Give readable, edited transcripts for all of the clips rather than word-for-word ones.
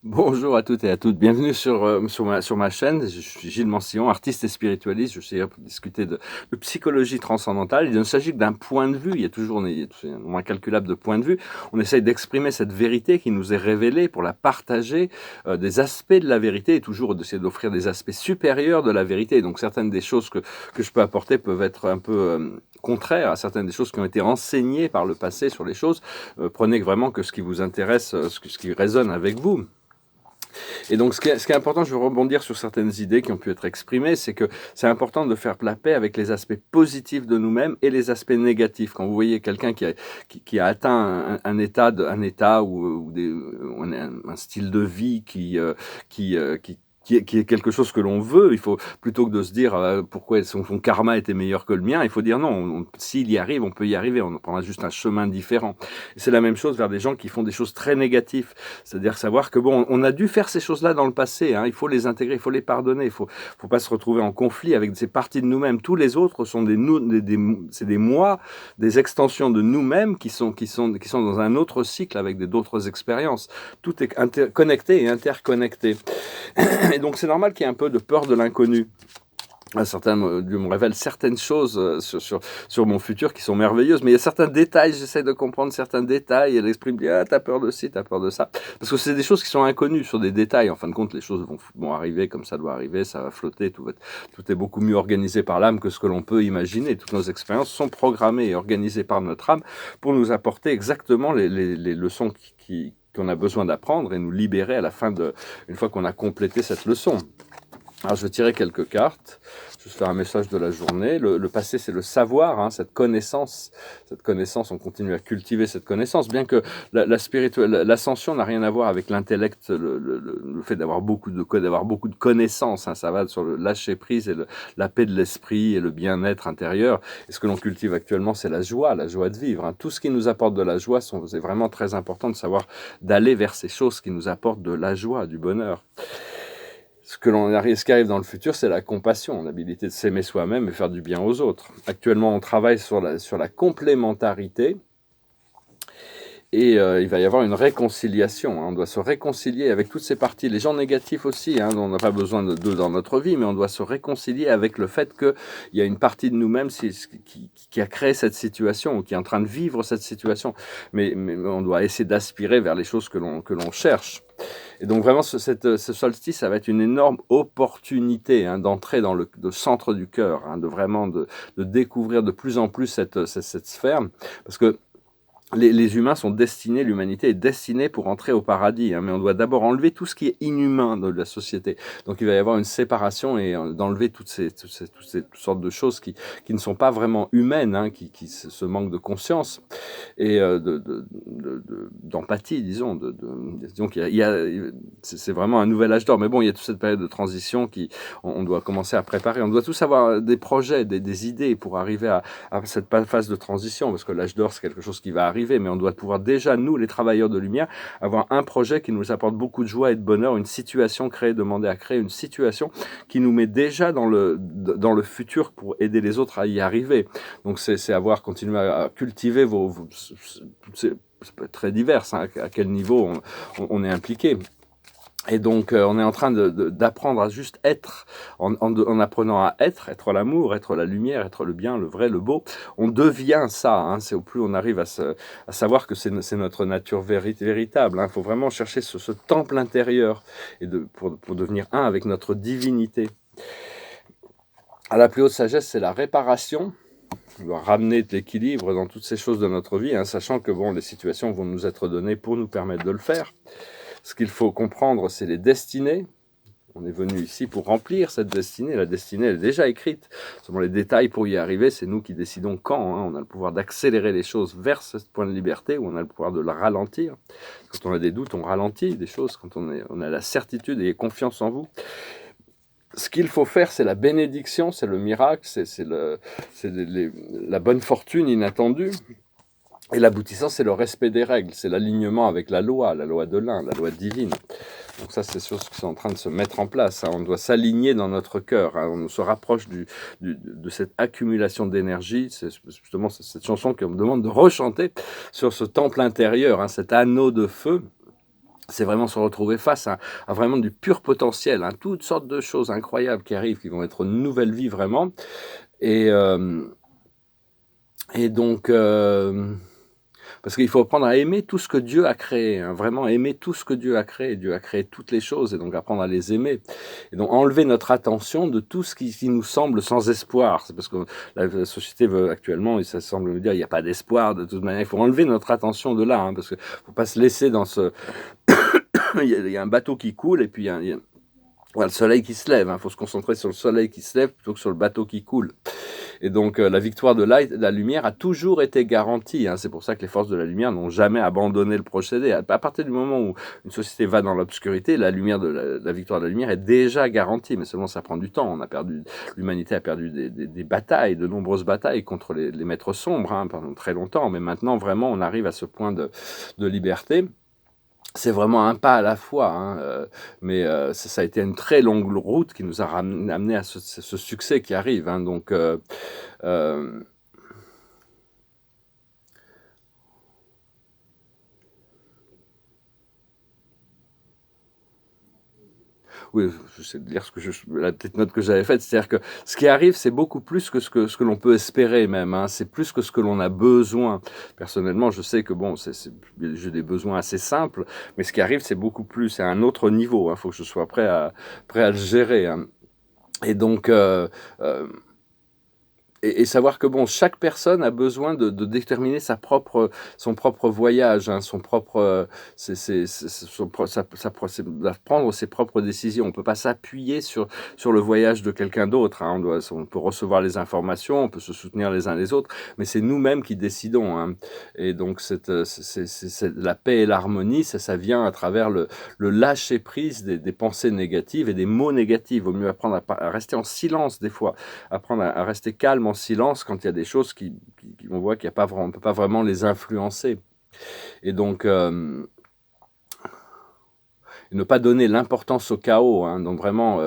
Bonjour à toutes et à toutes, bienvenue sur ma chaîne. Je suis Gilles Mansillon, artiste et spiritualiste. Je suis là pour discuter de psychologie transcendantale. Il ne s'agit que d'un point de vue, il y a toujours un nombre incalculable de points de vue. On essaye d'exprimer cette vérité qui nous est révélée pour la partager, des aspects de la vérité et toujours d'essayer d'offrir des aspects supérieurs de la vérité. Donc certaines des choses que je peux apporter peuvent être un peu contraires à certaines des choses qui ont été enseignées par le passé sur les choses. Prenez vraiment que ce qui vous intéresse, ce qui résonne avec vous. Et donc, ce qui est important, je veux rebondir sur certaines idées qui ont pu être exprimées, c'est que c'est important de faire la paix avec les aspects positifs de nous-mêmes et les aspects négatifs. Quand vous voyez quelqu'un qui a atteint un état ou un style de vie qui est quelque chose que l'on veut, il faut, plutôt que de se dire pourquoi son karma était meilleur que le mien, il faut dire non, s'il y arrive, on peut y arriver, on prendra juste un chemin différent. Et c'est la même chose vers des gens qui font des choses très négatives. C'est-à-dire savoir que bon, on a dû faire ces choses-là dans le passé, hein, il faut les intégrer, il faut les pardonner, faut pas se retrouver en conflit avec ces parties de nous-mêmes. Tous les autres sont c'est des moi, des extensions de nous-mêmes qui sont dans un autre cycle avec d'autres expériences. Tout est connecté et interconnecté. Et donc c'est normal qu'il y ait un peu de peur de l'inconnu. Dieu me révèle certaines choses sur mon futur qui sont merveilleuses, mais il y a certains détails, j'essaie de comprendre certains détails, et l'esprit me dit « Ah, t'as peur de ci, t'as peur de ça ». Parce que c'est des choses qui sont inconnues sur des détails. En fin de compte, les choses vont arriver comme ça doit arriver, ça va flotter, tout est beaucoup mieux organisé par l'âme que ce que l'on peut imaginer. Toutes nos expériences sont programmées et organisées par notre âme pour nous apporter exactement les leçons qu'on a besoin d'apprendre et nous libérer à la fin une fois qu'on a complété cette leçon. Alors je vais tirer quelques cartes, je vais faire un message de la journée. Le passé, c'est le savoir, hein, cette connaissance, on continue à cultiver cette connaissance, bien que l'ascension n'a rien à voir avec l'intellect, le fait d'avoir beaucoup de connaissances, hein, ça va sur le lâcher prise et la paix de l'esprit et le bien-être intérieur. Et ce que l'on cultive actuellement, c'est la joie de vivre, hein. Tout ce qui nous apporte de la joie, c'est vraiment très important de savoir d'aller vers ces choses qui nous apportent de la joie, du bonheur. Ce qui arrive dans le futur, c'est la compassion, l'habilité de s'aimer soi-même et faire du bien aux autres. Actuellement, on travaille sur la complémentarité et il va y avoir une réconciliation, hein. On doit se réconcilier avec toutes ces parties, les gens négatifs aussi, hein, dont on n'a pas besoin d'eux dans notre vie, mais on doit se réconcilier avec le fait qu'il y a une partie de nous-mêmes qui a créé cette situation ou qui est en train de vivre cette situation. Mais on doit essayer d'aspirer vers les choses que l'on cherche. Et donc vraiment, ce solstice, ça va être une énorme opportunité, hein, d'entrer dans le centre du cœur, hein, de découvrir de plus en plus cette sphère, parce que les humains sont destinés, l'humanité est destinée pour entrer au paradis, hein, mais on doit d'abord enlever tout ce qui est inhumain de la société. Donc il va y avoir une séparation et d'enlever toutes sortes de choses qui ne sont pas vraiment humaines, hein, qui se manquent de conscience et d'empathie, disons. Donc c'est vraiment un nouvel âge d'or. Mais bon, il y a toute cette période de transition on doit commencer à préparer. On doit tous avoir des projets, des idées pour arriver à cette phase de transition, parce que l'âge d'or, c'est quelque chose qui va arriver, mais on doit pouvoir déjà, nous, les travailleurs de lumière, avoir un projet qui nous apporte beaucoup de joie et de bonheur, une situation demander à créer une situation qui nous met déjà dans le futur pour aider les autres à y arriver. Donc c'est continuer à cultiver c'est très divers, hein, à quel niveau on est impliqué. Et donc, on est en train d'apprendre à juste être, en apprenant à être l'amour, être la lumière, être le bien, le vrai, le beau. On devient ça, hein. C'est au plus on arrive à savoir que c'est notre nature véritable, hein. Il faut vraiment chercher ce temple intérieur pour devenir un avec notre divinité. À la plus haute sagesse, c'est la réparation. On doit ramener de l'équilibre dans toutes ces choses de notre vie, hein, sachant que bon, les situations vont nous être données pour nous permettre de le faire. Ce qu'il faut comprendre, c'est les destinées. On est venu ici pour remplir cette destinée. La destinée, elle est déjà écrite. Seulement les détails pour y arriver, c'est nous qui décidons quand, hein. On a le pouvoir d'accélérer les choses vers ce point de liberté, ou on a le pouvoir de le ralentir. Quand on a des doutes, on ralentit des choses. Quand on a la certitude et confiance en vous. Ce qu'il faut faire, c'est la bénédiction, c'est le miracle, c'est la bonne fortune inattendue. Et l'aboutissant, c'est le respect des règles, c'est l'alignement avec la loi de l'un, la loi divine. Donc ça, c'est des choses qui sont en train de se mettre en place, hein. On doit s'aligner dans notre cœur, hein. On se rapproche de cette accumulation d'énergie. C'est justement cette chanson qu'on me demande de rechanter sur ce temple intérieur, hein, cet anneau de feu. c'est vraiment se retrouver face à vraiment du pur potentiel, hein, toutes sortes de choses incroyables qui arrivent, qui vont être une nouvelle vie vraiment. Et, euh, et donc, parce qu'il faut apprendre à aimer tout ce que Dieu a créé, hein, vraiment aimer tout ce que Dieu a créé. Dieu a créé toutes les choses, et donc apprendre à les aimer. Et donc enlever notre attention de tout ce qui nous semble sans espoir. C'est parce que la société veut actuellement, et ça semble nous dire, il n'y a pas d'espoir de toute manière. Il faut enlever notre attention de là, hein, parce qu'il ne faut pas se laisser dans ce... il y a un bateau qui coule, et puis voilà, le soleil qui se lève. Il faut se concentrer sur le soleil qui se lève plutôt que sur le bateau qui coule. Et donc la victoire de la lumière a toujours été garantie, hein. C'est pour ça que les forces de la lumière n'ont jamais abandonné le procédé. À partir du moment où une société va dans l'obscurité, la lumière la victoire de la lumière est déjà garantie, mais seulement ça prend du temps. L'humanité a perdu des batailles, de nombreuses batailles contre les maîtres sombres, hein, pendant très longtemps, mais maintenant vraiment on arrive à ce point de liberté. C'est vraiment un pas à la fois, hein, mais ça a été une très longue route qui nous a amené à ce succès qui arrive, hein, donc euh, oui, je sais lire la petite note que j'avais faite, c'est-à-dire que ce qui arrive, c'est beaucoup plus que ce que l'on peut espérer même, hein, c'est plus que ce que l'on a besoin. Personnellement, je sais que bon, j'ai des besoins assez simples, mais ce qui arrive, c'est beaucoup plus, c'est un autre niveau. Il faut que je sois prêt à le gérer, hein. Et donc, euh, et savoir que bon, chaque personne a besoin de déterminer son propre voyage, hein, son propre, prendre ses propres décisions. On peut pas s'appuyer sur le voyage de quelqu'un d'autre, hein. On peut recevoir les informations, on peut se soutenir les uns les autres, mais c'est nous-mêmes qui décidons, hein. Et donc la paix et l'harmonie, ça vient à travers le lâcher prise des pensées négatives et des mots négatifs. Il vaut mieux apprendre à rester en silence des fois, apprendre à rester calme en silence quand il y a des choses on voit on ne peut pas vraiment les influencer. Et donc, ne pas donner l'importance au chaos, hein, donc vraiment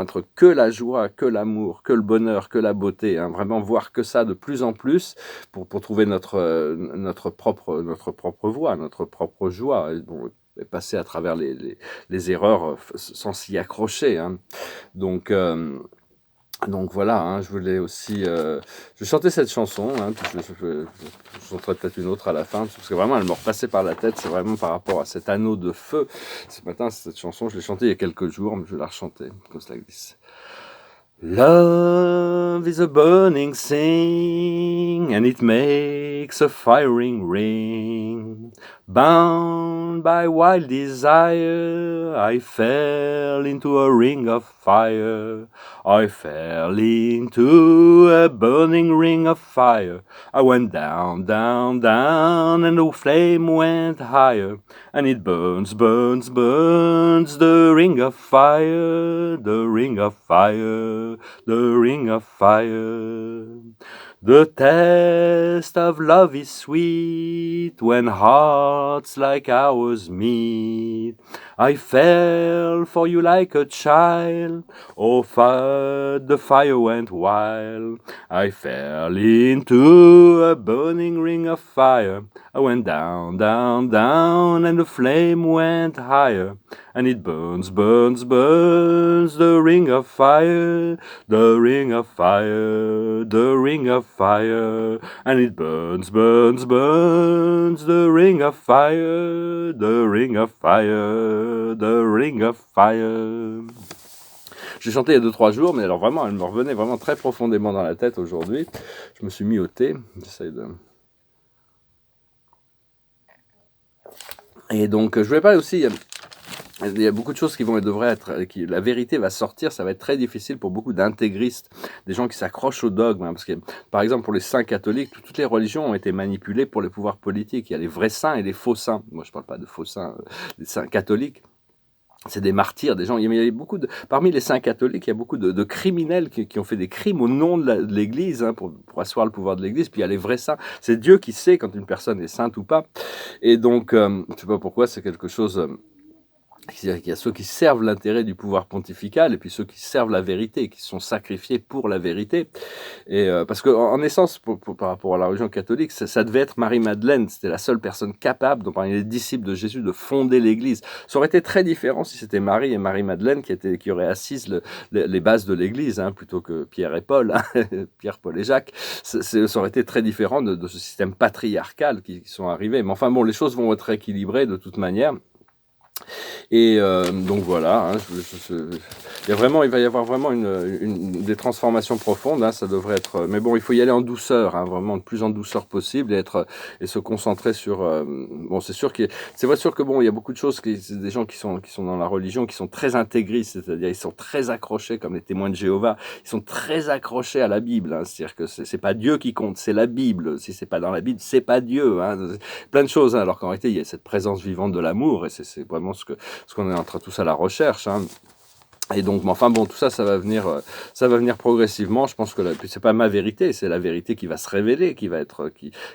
être que la joie, que l'amour, que le bonheur, que la beauté, hein, vraiment voir que ça de plus en plus pour trouver notre propre voie, notre propre joie. Et passer à travers les erreurs sans s'y accrocher, hein. Donc, voilà, hein, je voulais aussi... je chantais cette chanson, hein, je chanterai peut-être une autre à la fin, parce que vraiment elle me repassait par la tête, c'est vraiment par rapport à cet anneau de feu. Ce matin, cette chanson, je l'ai chantée il y a quelques jours, mais je vais la rechanter, comme ça glisse. Love is a burning thing, and it makes a firing ring. Bound by wild desire, I fell into a ring of fire. I fell into a burning ring of fire. I went down, down, down, and the flame went higher. And it burns, burns, burns, the ring of fire, the ring of fire, the ring of fire. The taste of love is sweet when hearts like ours meet. I fell for you like a child, oh, the fire went wild. I fell into a burning ring of fire. I went down, down, down, and the flame went higher. And it burns, burns, burns, the ring of fire, the ring of fire, the ring of fire. And it burns, burns, burns, the ring of fire, the ring of fire, the ring of fire. J'ai chanté il y a 2-3 jours, mais alors vraiment, elle me revenait vraiment très profondément dans la tête aujourd'hui. Je me suis mis au thé, j'essaye de... Et donc, je voulais parler aussi... Il y a beaucoup de choses devraient être, la vérité va sortir, ça va être très difficile pour beaucoup d'intégristes, des gens qui s'accrochent au dogme, hein, parce que, par exemple, pour les saints catholiques, toutes les religions ont été manipulées pour les pouvoirs politiques. Il y a les vrais saints et les faux saints. Moi, je ne parle pas de faux saints, des saints catholiques. C'est des martyrs, des gens. Il y a parmi les saints catholiques, il y a beaucoup de criminels qui ont fait des crimes au nom de l'Église, hein, pour asseoir le pouvoir de l'Église. Puis il y a les vrais saints. C'est Dieu qui sait quand une personne est sainte ou pas. Et donc, je ne sais pas pourquoi, c'est quelque chose Il y a ceux qui servent l'intérêt du pouvoir pontifical et puis ceux qui servent la vérité, qui sont sacrifiés pour la vérité. Et parce qu'en essence, par rapport à la religion catholique, ça devait être Marie-Madeleine. C'était la seule personne capable, donc parmi les disciples de Jésus, de fonder l'Église. Ça aurait été très différent si c'était Marie et Marie-Madeleine qui auraient assis les bases de l'Église, hein, plutôt que Pierre et Paul, hein, Pierre, Paul et Jacques. Ça aurait été très différent de ce système patriarcal qui sont arrivés. Mais enfin bon, les choses vont être équilibrées de toute manière. Et donc voilà, hein, il va y avoir vraiment des transformations profondes. Hein, ça devrait être, mais bon, il faut y aller en douceur, hein, vraiment le plus en douceur possible et se concentrer sur. Bon, c'est sûr que bon, il y a beaucoup de choses des gens qui sont dans la religion qui sont très intégristes, c'est-à-dire ils sont très accrochés comme les témoins de Jéhovah. Ils sont très accrochés à la Bible. Hein, c'est-à-dire que c'est pas Dieu qui compte, c'est la Bible. Si c'est pas dans la Bible, c'est pas Dieu. Hein, plein de choses. Hein, alors qu'en réalité, il y a cette présence vivante de l'amour et c'est vraiment ce qu'on est en train tous à la recherche. Hein. Et donc, enfin bon, tout ça, ça va venir progressivement. Je pense que c'est pas ma vérité, c'est la vérité qui va se révéler,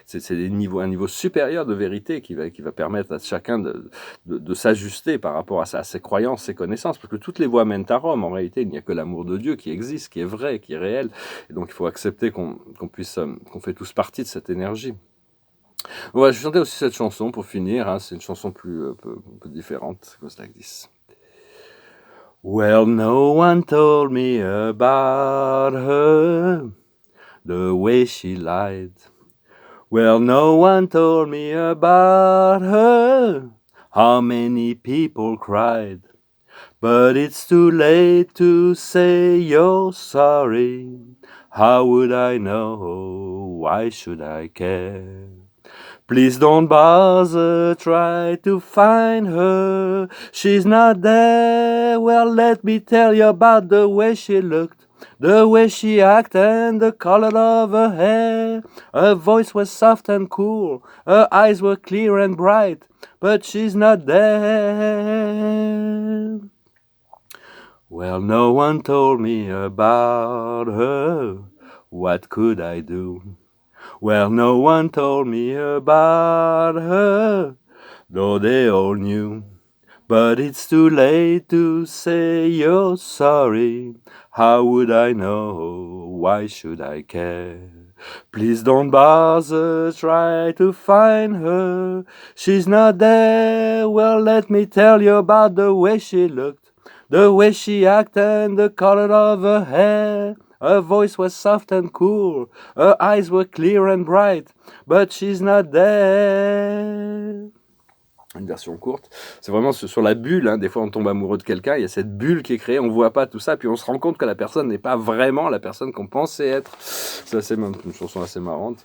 c'est un niveau supérieur de vérité qui va permettre à chacun de s'ajuster par rapport à ses croyances, ses connaissances, parce que toutes les voies mènent à Rome. En réalité, il n'y a que l'amour de Dieu qui existe, qui est vrai, qui est réel. Et donc, il faut accepter qu'on fait tous partie de cette énergie. Ouais, je chantais aussi cette chanson pour finir. Hein. C'est une chanson un peu différente. It goes like this. Well, no one told me about her, the way she lied. Well, no one told me about her, how many people cried. But it's too late to say you're sorry. How would I know? Why should I care? Please don't bother, try to find her. She's not there. Well, let me tell you about the way she looked, the way she acted, and the color of her hair. Her voice was soft and cool, her eyes were clear and bright, but she's not there. Well, no one told me about her. What could I do? Well, no one told me about her, though they all knew. But it's too late to say you're sorry. How would I know? Why should I care? Please don't bother, try to find her. She's not there. Well, let me tell you about the way she looked, the way she acted, and the color of her hair. Her voice was soft and cool, her eyes were clear and bright, but she's not there. Une version courte, c'est vraiment sur la bulle, hein. Des fois on tombe amoureux de quelqu'un, il y a cette bulle qui est créée, on voit pas tout ça, puis on se rend compte que la personne n'est pas vraiment la personne qu'on pensait être. C'est une chanson assez marrante,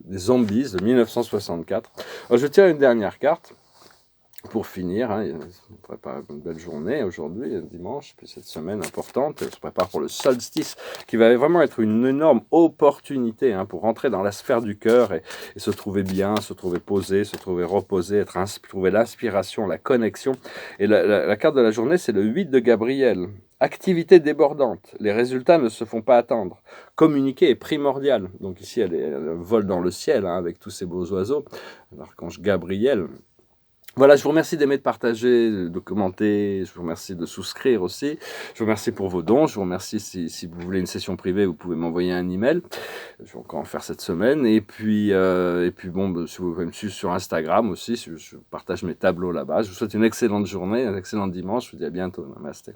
des Zombies de 1964. Alors, je tire une dernière carte. Pour finir, hein, on prépare une belle journée aujourd'hui, dimanche, puis cette semaine importante, on se prépare pour le solstice, qui va vraiment être une énorme opportunité, hein, pour rentrer dans la sphère du cœur et se trouver bien, se trouver posé, se trouver reposé, trouver l'inspiration, la connexion. Et la carte de la journée, c'est le 8 de Gabriel. Activité débordante, les résultats ne se font pas attendre. Communiquer est primordial. Donc ici, elle vole dans le ciel, hein, avec tous ces beaux oiseaux. L'archange Gabriel. Voilà, je vous remercie d'aimer, de partager, de commenter, je vous remercie de souscrire aussi, je vous remercie pour vos dons, je vous remercie si vous voulez une session privée, vous pouvez m'envoyer un email, je vais encore en faire cette semaine, et puis bon, si vous pouvez me suivre sur Instagram aussi, je partage mes tableaux là-bas, je vous souhaite une excellente journée, un excellent dimanche, je vous dis à bientôt, namasté.